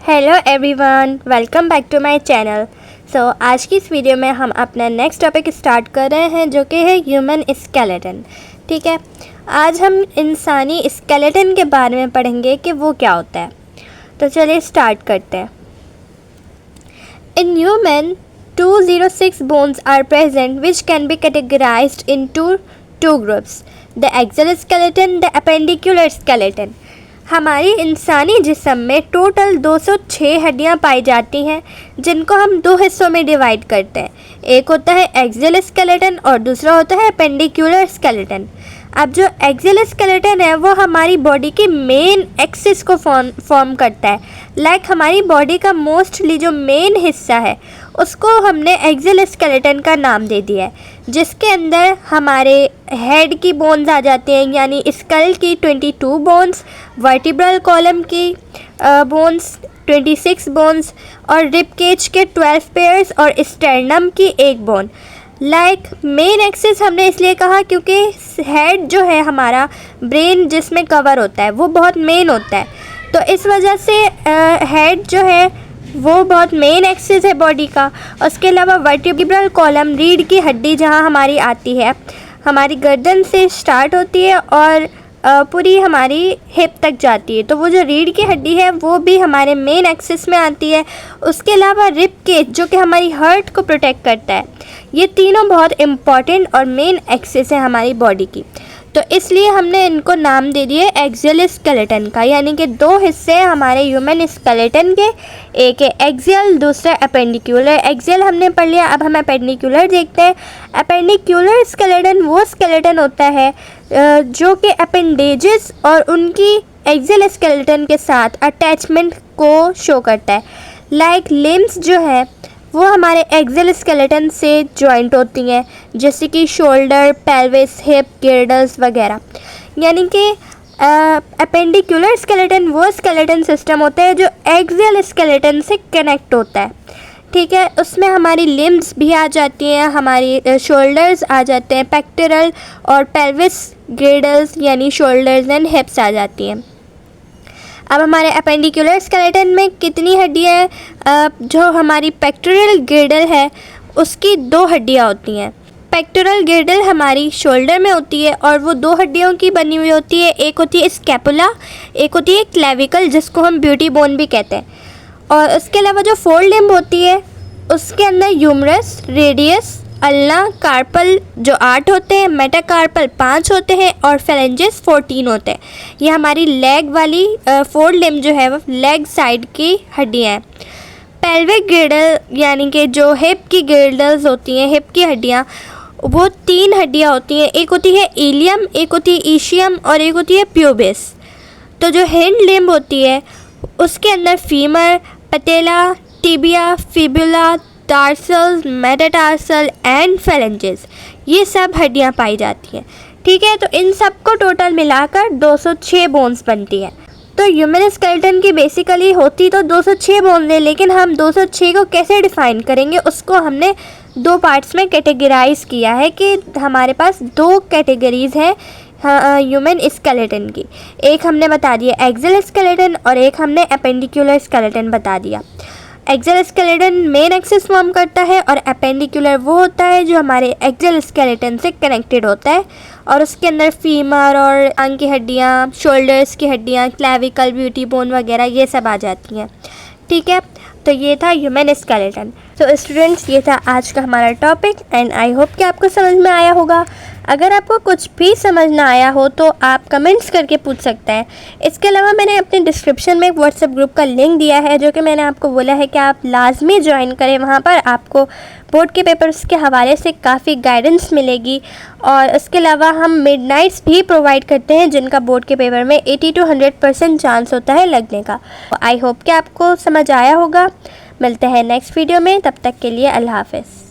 Hello everyone, welcome back to my channel. आज की इस वीडियो में हम अपना नेक्स्ट टॉपिक स्टार्ट कर रहे हैं जो कि है ह्यूमन स्केलेटन। ठीक है, आज हम इंसानी स्केलेटन के बारे में पढ़ेंगे कि वो क्या होता है। तो चलिए स्टार्ट करते हैं। In human 206 bones are present which can be categorized into two groups, the axial skeleton, the appendicular skeleton। हमारी इंसानी जिस्म में टोटल 206 हड्डियाँ पाई जाती हैं जिनको हम दो हिस्सों में डिवाइड करते हैं। एक होता है एक्सियल स्केलेटन और दूसरा होता है एपेंडिकुलर स्केलेटन। अब जो एक्सियल स्केलेटन है वो हमारी बॉडी की मेन एक्सिस को फॉर्म करता है। हमारी बॉडी का मोस्टली जो मेन हिस्सा है उसको हमने एक्सियल स्केलेटन का नाम दे दिया है, जिसके अंदर हमारे हेड की बोन्स आ जाती हैं, यानी स्कल की 22 बोन्स, वर्टिब्रल कॉलम की बोन्स 26 बोन्स और रिब केज के 12 पेयर्स और स्टर्नम की एक बोन। मेन एक्सिस हमने इसलिए कहा क्योंकि हेड जो है हमारा ब्रेन जिसमें कवर होता है वो बहुत मेन होता है, तो इस वजह से हेड जो है वो बहुत मेन एक्सिस है बॉडी का। उसके अलावा वर्टिब्रल कॉलम रीढ़ की हड्डी जहाँ हमारी आती है, हमारी गर्दन से स्टार्ट होती है और पूरी हमारी हिप तक जाती है, तो वो जो रीढ़ की हड्डी है वो भी हमारे मेन एक्सिस में आती है। उसके अलावा रिब केज जो कि हमारी हार्ट को प्रोटेक्ट करता है, ये तीनों बहुत इम्पॉर्टेंट और मेन एक्सिस है हमारी बॉडी की, तो इसलिए हमने इनको नाम दे दिए एक्सियल स्केलेटन का। यानी कि दो हिस्से हैं हमारे ह्यूमन स्केलेटन के, एक है एक्सियल, दूसरा एपेंडिकुलर। एक्सियल हमने पढ़ लिया, अब हम एपेंडिकुलर देखते हैं। एपेंडिकुलर स्केलेटन वो स्केलेटन होता है जो कि अपेंडेजेस और उनकी एक्सियल स्केलेटन के साथ अटैचमेंट को शो करता है। लिम्स जो है वो हमारे एक्सियल स्केलेटन से जॉइंट होती हैं, जैसे कि शोल्डर, पेल्विस, हिप, गिर्डल्स वगैरह। यानी कि एपेंडिकुलर स्केलेटन वो स्केलेटन सिस्टम होता है जो एक्सियल स्केलेटन से कनेक्ट होता है। ठीक है, उसमें हमारी लिम्स भी आ जाती हैं, हमारी शोल्डर्स आ जाते हैं, पेक्टोरल और पेल्विस, गिर्डल्स यानी शोल्डर्स एंड हिप्स आ जाती हैं। अब हमारे एपेंडिकुलर स्केलेटन में कितनी हड्डियाँ हैं? जो हमारी पेक्टोरल गिर्डल है उसकी 2 हड्डियाँ होती हैं। पेक्टोरल गिर्डल हमारी शोल्डर में होती है और वो 2 हड्डियों की बनी हुई होती है, एक होती है स्कैपुला, एक होती है क्लेविकल जिसको हम ब्यूटी बोन भी कहते हैं। और उसके अलावा जो फोर लिम्ब होती है उसके अंदर ह्यूमरस, रेडियस, अल्ना, कार्पल जो 8 होते हैं, मेटाकार्पल 5 होते हैं और फेलेंजेस 14 होते हैं। ये हमारी लेग वाली 4 लिम्ब जो है वो लेग साइड की हड्डियाँ हैं। पेल्विक गिर्डल यानी कि जो हिप की गिर्डल्स होती हैं, हिप की हड्डियाँ, वो 3 हड्डियाँ होती हैं, एक होती है इलियम, एक होती है ईशियम और एक होती है प्यूबिस। तो जो हिंड लिम्ब होती है उसके अंदर femur, patella, tibia, fibula, tarsal, metatarsal and phalanges, ये सब हड्डियाँ पाई जाती हैं। ठीक है, तो इन सब को टोटल मिलाकर 206 बोन्स बनती हैं। तो ह्यूमन स्केलेटन की बेसिकली होती तो 206 बोन्स है, लेकिन हम 206 को कैसे डिफ़ाइन करेंगे उसको हमने 2 पार्ट्स में कैटेगराइज किया है कि हमारे पास 2 कैटेगरीज़ हैं ह्यूमन स्केलेटन की। एक हमने बता दिया एक्सियल स्केलेटन और एक हमने एपेंडिकुलर स्केलेटन बता दिया। Axial skeleton main axis form करता है और एपेंडिकुलर वो होता है जो हमारे एक्सियल स्केलेटन से कनेक्टेड होता है और उसके अंदर फीमर और अंग की हड्डियाँ, शोल्डर्स की हड्डियाँ, क्लेविकल, ब्यूटी बोन वगैरह ये सब आ जाती हैं। ठीक है, तो ये था ह्यूमन स्केलेटन। तो स्टूडेंट्स, ये था आज का हमारा टॉपिक एंड आई होप कि आपको समझ में आया होगा। अगर आपको कुछ भी समझ ना आया हो तो आप कमेंट्स करके पूछ सकते हैं। इसके अलावा मैंने अपने डिस्क्रिप्शन में एक व्हाट्सएप ग्रुप का लिंक दिया है जो कि मैंने आपको बोला है कि आप लाजमी ज्वाइन करें। वहाँ पर आपको बोर्ड के पेपर्स के हवाले से काफ़ी गाइडेंस मिलेगी और इसके अलावा हम मिडनाइट्स भी प्रोवाइड करते हैं जिनका बोर्ड के पेपर में 80 to 100% चांस होता है लगने का। आई होप कि आपको समझ आया होगा। मिलते हैं नेक्स्ट वीडियो में, तब तक के लिए अल्लाह हाफ़िज़।